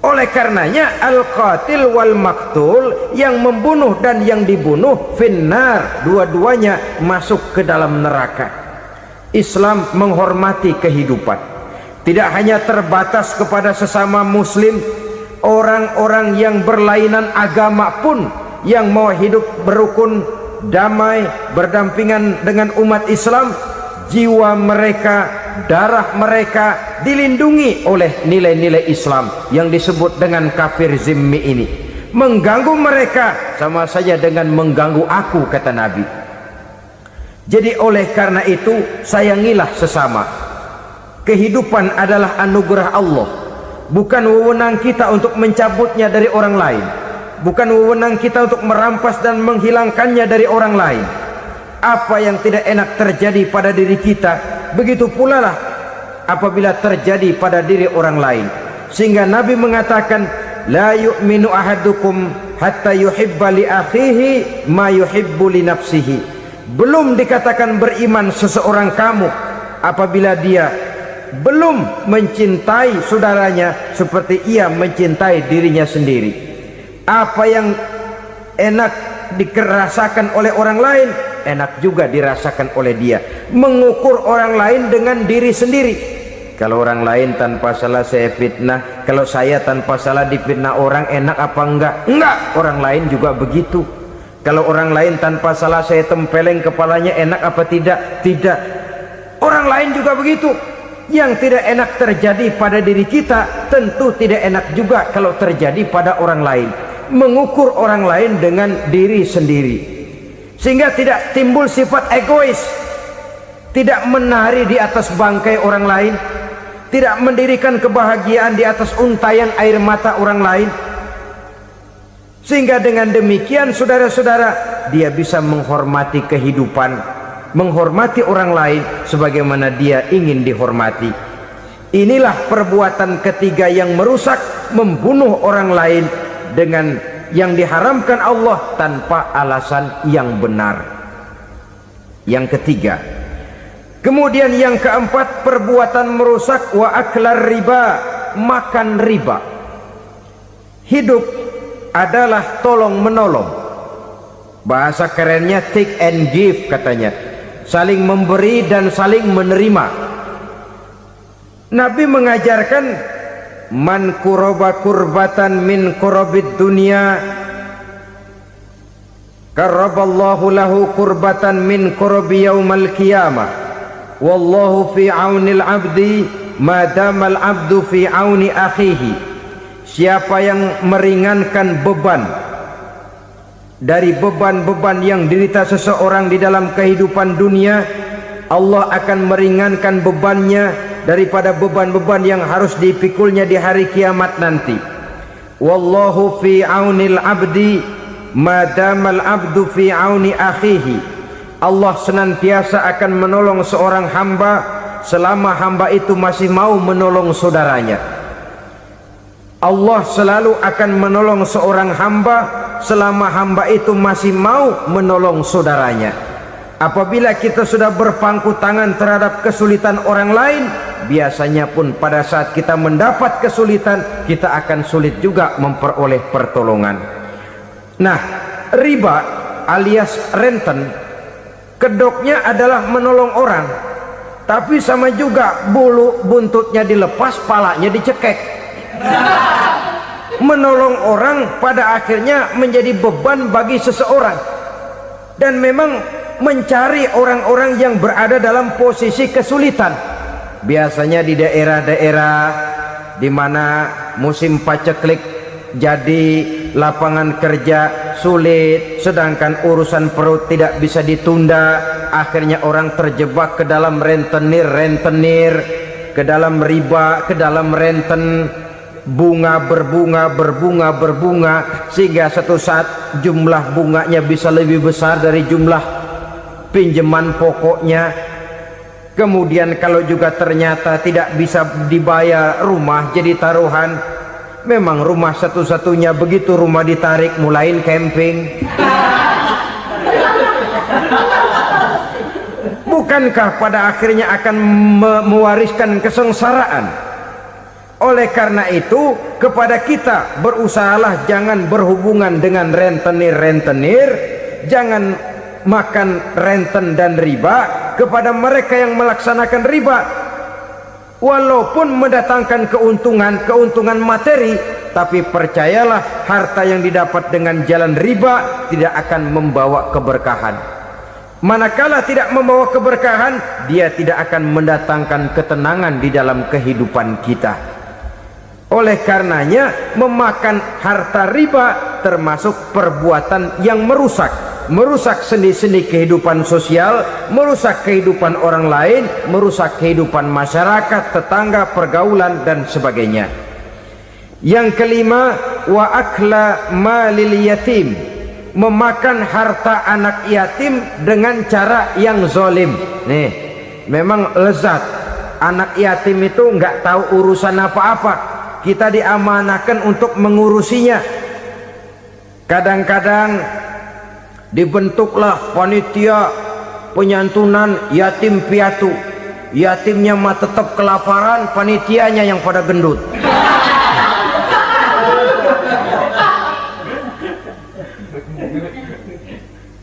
Oleh karenanya al-qatil wal maktul, yang membunuh dan yang dibunuh finnar, dua-duanya masuk ke dalam neraka. Islam menghormati kehidupan, tidak hanya terbatas kepada sesama muslim, orang-orang yang berlainan agama pun yang mau hidup berukun, damai, berdampingan dengan umat Islam, jiwa mereka, darah mereka dilindungi oleh nilai-nilai Islam yang disebut dengan kafir zimmi ini. Mengganggu mereka sama saja dengan mengganggu aku, kata Nabi. Jadi oleh karena itu, sayangilah sesama. Kehidupan adalah anugerah Allah, bukan wewenang kita untuk mencabutnya dari orang lain, bukan wewenang kita untuk merampas dan menghilangkannya dari orang lain. Apa yang tidak enak terjadi pada diri kita, begitu pula lah apabila terjadi pada diri orang lain. Sehingga Nabi mengatakan, la yu'minu ahadukum hatta yuhibba li akhihi ma yuhibbu li nafsihi. Belum dikatakan beriman seseorang kamu apabila dia belum mencintai saudaranya seperti ia mencintai dirinya sendiri. Apa yang enak dirasakan oleh orang lain, enak juga dirasakan oleh dia. Mengukur orang lain dengan diri sendiri. Kalau orang lain tanpa salah saya fitnah, kalau saya tanpa salah difitnah orang, enak apa enggak? Enggak, orang lain juga begitu. Kalau orang lain tanpa salah saya tempeleng kepalanya, enak apa tidak? Tidak. Orang lain juga begitu. Yang tidak enak terjadi pada diri kita, tentu tidak enak juga kalau terjadi pada orang lain. Mengukur orang lain dengan diri sendiri, sehingga tidak timbul sifat egois, tidak menari di atas bangkai orang lain, tidak mendirikan kebahagiaan di atas untayan air mata orang lain. Sehingga dengan demikian, saudara-saudara, dia bisa menghormati kehidupan, menghormati orang lain sebagaimana dia ingin dihormati. Inilah perbuatan ketiga yang merusak, membunuh orang lain dengan yang diharamkan Allah tanpa alasan yang benar. Yang ketiga. Kemudian yang keempat, perbuatan merusak, wa aklar riba, makan riba. Hidup adalah tolong menolong. Bahasa kerennya take and give katanya, saling memberi dan saling menerima. Nabi mengajarkan, man kuraba kurbatan min kurabid dunia karaballahu lahu kurbatan min kurabi yaumal qiyamah, wallahu fi aunil abdi madamal abdu fi auni akhihi. Siapa yang meringankan beban dari beban-beban yang derita seseorang di dalam kehidupan dunia, Allah akan meringankan bebannya daripada beban-beban yang harus dipikulnya di hari kiamat nanti. Wallahu fi aunil abdi madamal abdu fi auni akhihi. Allah senantiasa akan menolong seorang hamba selama hamba itu masih mau menolong saudaranya. Allah selalu akan menolong seorang hamba selama hamba itu masih mau menolong saudaranya. Apabila kita sudah berpangku tangan terhadap kesulitan orang lain, biasanya pun pada saat kita mendapat kesulitan, kita akan sulit juga memperoleh pertolongan. Nah, riba alias renten, kedoknya adalah menolong orang, tapi sama juga bulu buntutnya dilepas, palanya dicekek. Menolong orang pada akhirnya menjadi beban bagi seseorang, dan memang mencari orang-orang yang berada dalam posisi kesulitan, biasanya di daerah-daerah di mana musim paceklik, jadi lapangan kerja sulit, sedangkan urusan perut tidak bisa ditunda. Akhirnya orang terjebak ke dalam rentenir, ke dalam riba, ke dalam renten, bunga berbunga, sehingga satu saat jumlah bunganya bisa lebih besar dari jumlah pinjaman pokoknya. Kemudian kalau juga ternyata tidak bisa dibayar, rumah jadi taruhan. Memang rumah satu-satunya, begitu rumah ditarik mulain camping. Bukankah pada akhirnya akan mewariskan kesengsaraan? Oleh karena itu, kepada kita berusahalah jangan berhubungan dengan rentenir, jangan makan renten dan riba. Kepada mereka yang melaksanakan riba, walaupun mendatangkan keuntungan materi, tapi percayalah, harta yang didapat dengan jalan riba tidak akan membawa keberkahan. Manakala tidak membawa keberkahan, dia tidak akan mendatangkan ketenangan di dalam kehidupan kita. Oleh karenanya, memakan harta riba termasuk perbuatan yang merusak sendi-sendi kehidupan sosial, merusak kehidupan orang lain, merusak kehidupan masyarakat, tetangga, pergaulan, dan sebagainya. Yang kelima, wa akla malil yatim, memakan harta anak yatim dengan cara yang zalim. Nih, memang lezat. Anak yatim itu nggak tahu urusan apa-apa, kita diamanahkan untuk mengurusinya. Kadang-kadang dibentuklah panitia penyantunan yatim piatu, yatimnya mah tetap kelaparan, panitianya yang pada gendut.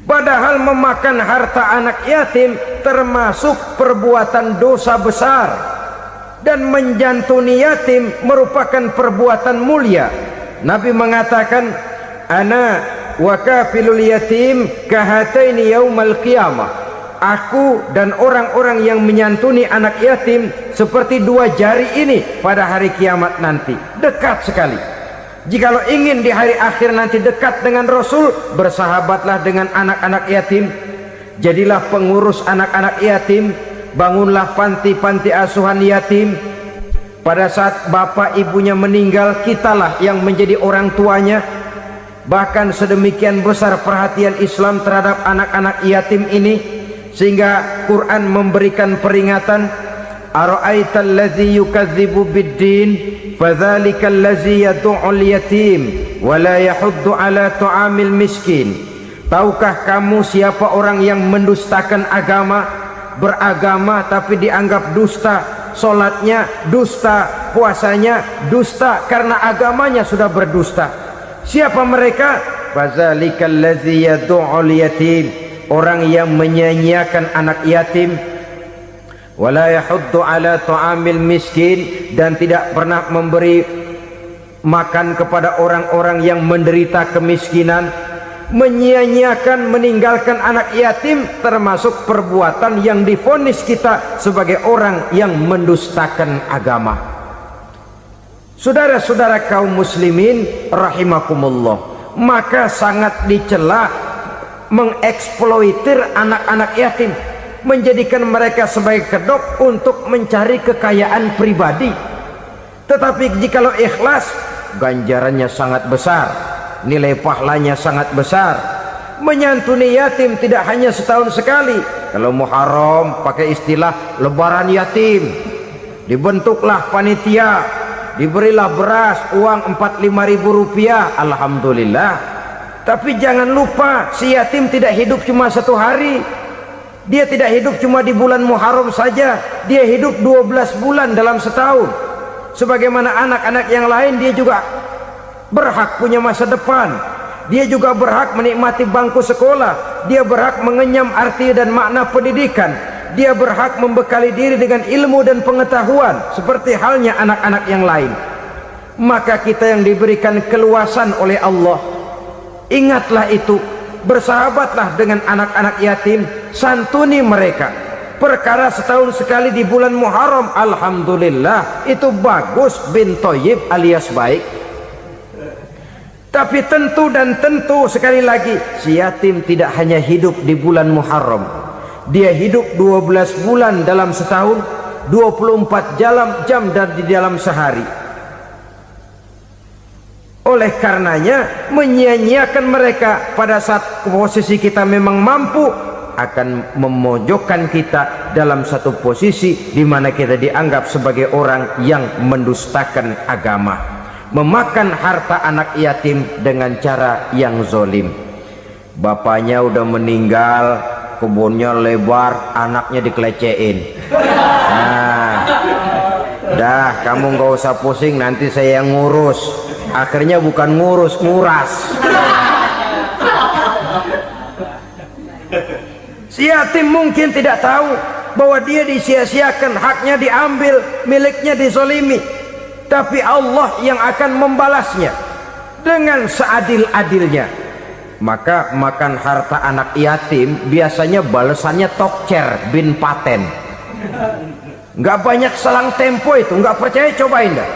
Padahal memakan harta anak yatim termasuk perbuatan dosa besar, dan menjantuni yatim merupakan perbuatan mulia. Nabi mengatakan, ana wa kafilul yatim kahataini yaumal qiyamah, aku dan orang-orang yang menyantuni anak yatim seperti dua jari ini pada hari kiamat nanti. Dekat sekali. Jikalau ingin di hari akhir nanti dekat dengan Rasul, bersahabatlah dengan anak-anak yatim, jadilah pengurus anak-anak yatim, bangunlah panti-panti asuhan yatim. Pada saat bapak ibunya meninggal, kitalah yang menjadi orang tuanya. Bahkan sedemikian besar perhatian Islam terhadap anak-anak yatim ini, sehingga Quran memberikan peringatan, ara'aital ladzi yukadzibu bid-din fadzalikal ladzi yad'ul yatim wa la yahuddu ala tu'amil miskin. Tahukah kamu siapa orang yang mendustakan agama, beragama tapi dianggap dusta, salatnya dusta, puasanya dusta, karena agamanya sudah berdusta. Siapa mereka? Fazalikal ladzi yad'ul yatim, orang yang menyia-nyiakan anak yatim, wala yahuddu ala tu'amil miskin, dan tidak pernah memberi makan kepada orang-orang yang menderita kemiskinan. Menyia-nyiakan, meninggalkan anak yatim termasuk perbuatan yang divonis kita sebagai orang yang mendustakan agama. Saudara-saudara kaum muslimin rahimakumullah, maka sangat dicela mengeksploitir anak-anak yatim, menjadikan mereka sebagai kedok untuk mencari kekayaan pribadi. Tetapi jikalau ikhlas, ganjarannya sangat besar, nilai pahalanya sangat besar. Menyantuni yatim tidak hanya setahun sekali. Kalau Muharram pakai istilah lebaran yatim, dibentuklah panitia, diberilah beras, uang 4-5 ribu rupiah. Alhamdulillah, Tapi jangan lupa, si yatim tidak hidup cuma satu hari. Dia tidak hidup cuma di bulan Muharram saja. Dia hidup 12 bulan dalam setahun. Sebagaimana anak-anak yang lain, dia juga berhak punya masa depan. Dia juga berhak menikmati bangku sekolah. Dia berhak mengenyam arti dan makna pendidikan. Dia berhak membekali diri dengan ilmu dan pengetahuan, seperti halnya anak-anak yang lain. Maka kita yang diberikan keluasan oleh Allah, ingatlah itu, bersahabatlah dengan anak-anak yatim, santuni mereka. Perkara setahun sekali di bulan Muharram, alhamdulillah, itu bagus, bin Thayyib alias baik. Tapi tentu dan tentu, sekali lagi, si yatim tidak hanya hidup di bulan Muharram. Dia hidup 12 bulan dalam setahun, 24 jam dan di dalam sehari. Oleh karenanya, menyia-nyiakan mereka pada saat posisi kita memang mampu akan memojokkan kita dalam satu posisi di mana kita dianggap sebagai orang yang mendustakan agama, memakan harta anak yatim dengan cara yang zolim. Bapaknya udah meninggal, kebunnya lebar, anaknya dikelecehin. Nah, dah kamu nggak usah pusing, nanti saya yang ngurus. Akhirnya bukan ngurus, nguras. Si yatim mungkin tidak tahu bahwa dia disia-siakan, haknya diambil, miliknya dizolimi. Tapi Allah yang akan membalasnya dengan seadil-adilnya. Maka makan harta anak yatim biasanya balasannya tokcer bin paten. Nggak banyak selang tempo itu, nggak percaya cobain dah.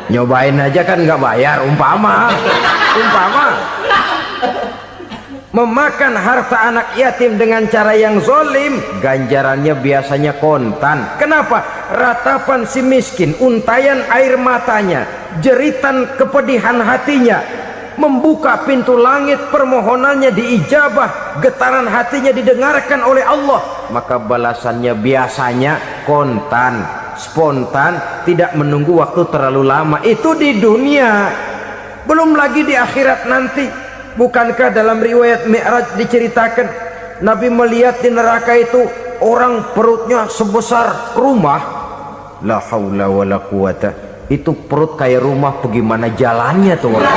Nyobain aja kan nggak bayar, umpama memakan harta anak yatim dengan cara yang zolim, ganjarannya biasanya kontan. Kenapa? Ratapan si miskin, untayan air matanya, jeritan kepedihan hatinya, membuka pintu langit, permohonannya diijabah, getaran hatinya didengarkan oleh Allah, maka balasannya biasanya kontan, spontan, tidak menunggu waktu terlalu lama. Itu di dunia, belum lagi di akhirat nanti. Bukankah dalam riwayat Mi'raj diceritakan Nabi melihat di neraka itu orang perutnya sebesar rumah? La haula wala quwata. Itu perut kayak rumah, bagaimana jalannya tuh orang?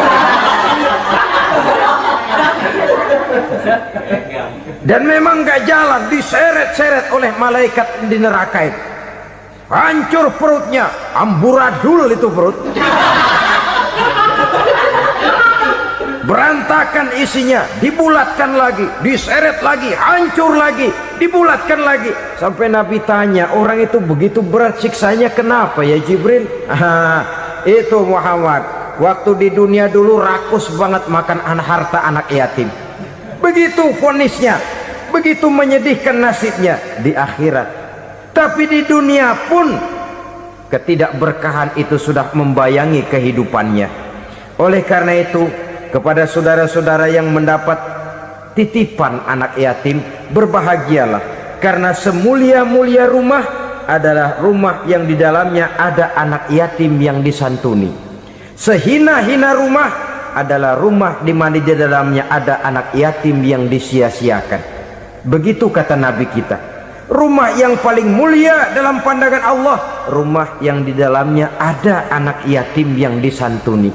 Dan memang gak jalan, diseret-seret oleh malaikat di neraka itu. Hancur perutnya, amburadul itu perut. Berantakan isinya, dibulatkan lagi, diseret lagi, hancur lagi, dibulatkan lagi. Sampai Nabi tanya, orang itu begitu berat siksanya kenapa ya Jibril? Itu Muhammad, waktu di dunia dulu rakus banget makan harta anak yatim. Begitu vonisnya, begitu menyedihkan nasibnya di akhirat. Tapi di dunia pun ketidakberkahan itu sudah membayangi kehidupannya. Oleh karena itu, kepada saudara-saudara yang mendapat titipan anak yatim, berbahagialah, karena semulia-mulia rumah adalah rumah yang di dalamnya ada anak yatim yang disantuni. Sehina-hina rumah adalah rumah di mana di dalamnya ada anak yatim yang disia-siakan. Begitu kata Nabi kita. Rumah yang paling mulia dalam pandangan Allah, rumah yang di dalamnya ada anak yatim yang disantuni.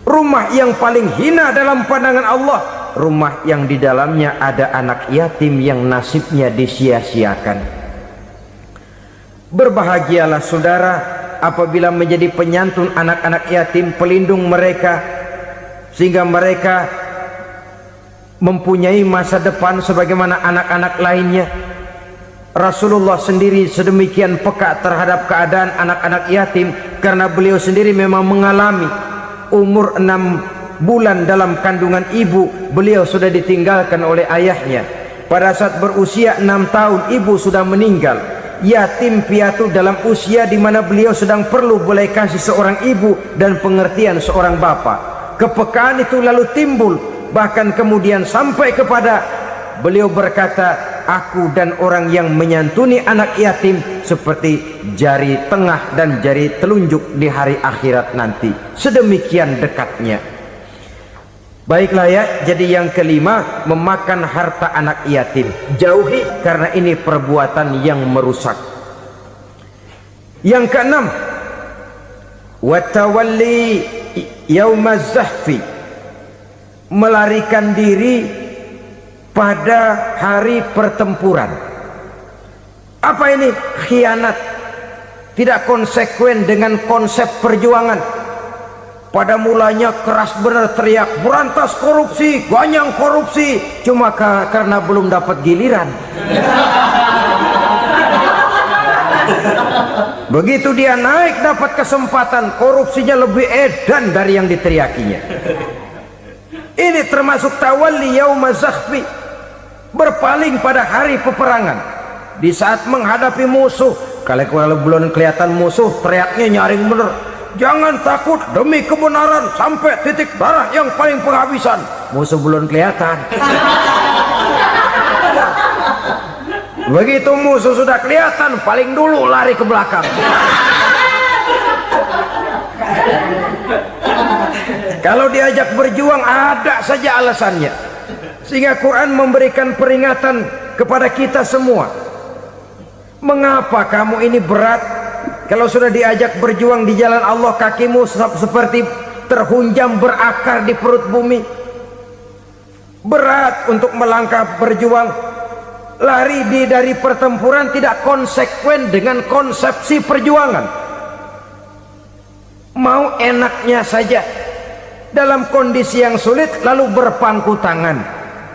Rumah yang paling hina dalam pandangan Allah, rumah yang di dalamnya ada anak yatim yang nasibnya disia-siakan. Berbahagialah saudara apabila menjadi penyantun anak-anak yatim, pelindung mereka, sehingga mereka mempunyai masa depan sebagaimana anak-anak lainnya. Rasulullah sendiri sedemikian peka terhadap keadaan anak-anak yatim karena beliau sendiri memang mengalami. Umur 6 bulan dalam kandungan ibu, beliau sudah ditinggalkan oleh ayahnya. Pada saat berusia 6 tahun, ibu sudah meninggal. Yatim piatu dalam usia di mana beliau sedang perlu belas kasih seorang ibu dan pengertian seorang bapa. Kepekaan itu lalu timbul, bahkan kemudian sampai kepada beliau berkata, aku dan orang yang menyantuni anak yatim seperti jari tengah dan jari telunjuk di hari akhirat nanti. Sedemikian dekatnya. Baiklah ya, jadi yang kelima, memakan harta anak yatim. Jauhi, karena ini perbuatan yang merusak. Yang keenam, watawalli yaumaz zahfi, melarikan diri pada hari pertempuran. Apa ini? Khianat, tidak konsekuen dengan konsep perjuangan. Pada mulanya keras benar teriak berantas korupsi, ganyang korupsi, cuma karena belum dapat giliran. Begitu dia naik dapat kesempatan, korupsinya lebih edan dari yang diteriakinya. Ini termasuk tawalli yaumaz zahfi, berpaling pada hari peperangan. Di saat menghadapi musuh, kalau belum kelihatan musuh, teriaknya nyaring bener, jangan takut demi kebenaran sampai titik darah yang paling penghabisan. Musuh belum kelihatan. Begitu musuh sudah kelihatan, paling dulu lari ke belakang. Kalau diajak berjuang ada saja alasannya. Sehingga Quran memberikan peringatan kepada kita semua. Mengapa kamu ini berat? Kalau sudah diajak berjuang di jalan Allah, kakimu seperti terhunjam berakar di perut bumi. Berat untuk melangkah berjuang. Lari dari pertempuran tidak konsekuen dengan konsepsi perjuangan. Mau enaknya saja dalam kondisi yang sulit lalu berpangku tangan.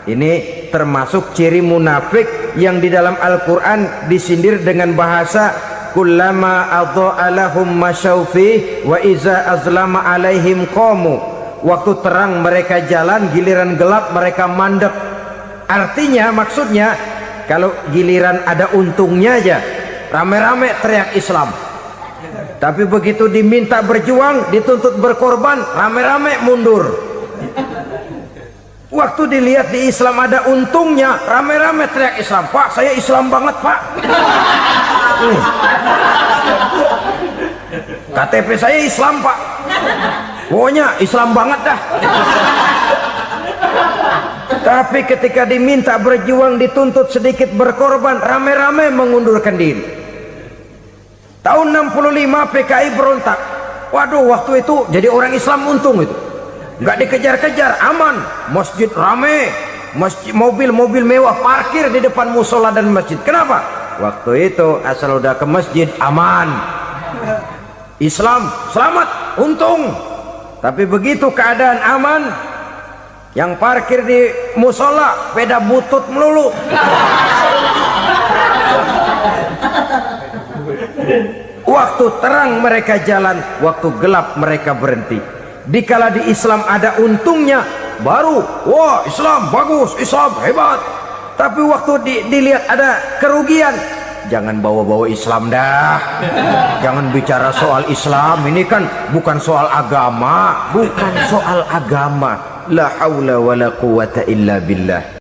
Ini termasuk ciri munafik yang di dalam Al-Quran disindir dengan bahasa kullama adha'a lahum masyaufi wa iza azlama alaihim qamu. Waktu terang mereka jalan, giliran gelap mereka mandek. Artinya, maksudnya, kalau giliran ada untungnya aja rame-rame teriak Islam, tapi begitu diminta berjuang, dituntut berkorban, rame-rame mundur. Waktu dilihat di Islam ada untungnya, rame-rame teriak Islam. Pak, saya Islam banget pak. KTP saya Islam pak, pokoknya Islam banget dah. Tapi ketika diminta berjuang, dituntut sedikit berkorban, rame-rame mengundurkan diri. Tahun 65 PKI berontak. Waduh, waktu itu jadi orang Islam untung itu. Nggak dikejar-kejar, aman. Masjid rame, mobil-mobil mewah parkir di depan musola dan masjid. Kenapa? Waktu itu asal udah ke masjid aman. Islam selamat, untung. Tapi begitu keadaan aman, yang parkir di musola sepeda butut melulu. Waktu terang mereka jalan, waktu gelap mereka berhenti. Dikala di Islam ada untungnya, baru wah Islam bagus, Islam hebat. Tapi waktu dilihat ada kerugian, jangan bawa-bawa Islam dah. Jangan bicara soal Islam, ini kan bukan soal agama. Bukan soal agama. La haula wa la quwata illa billah.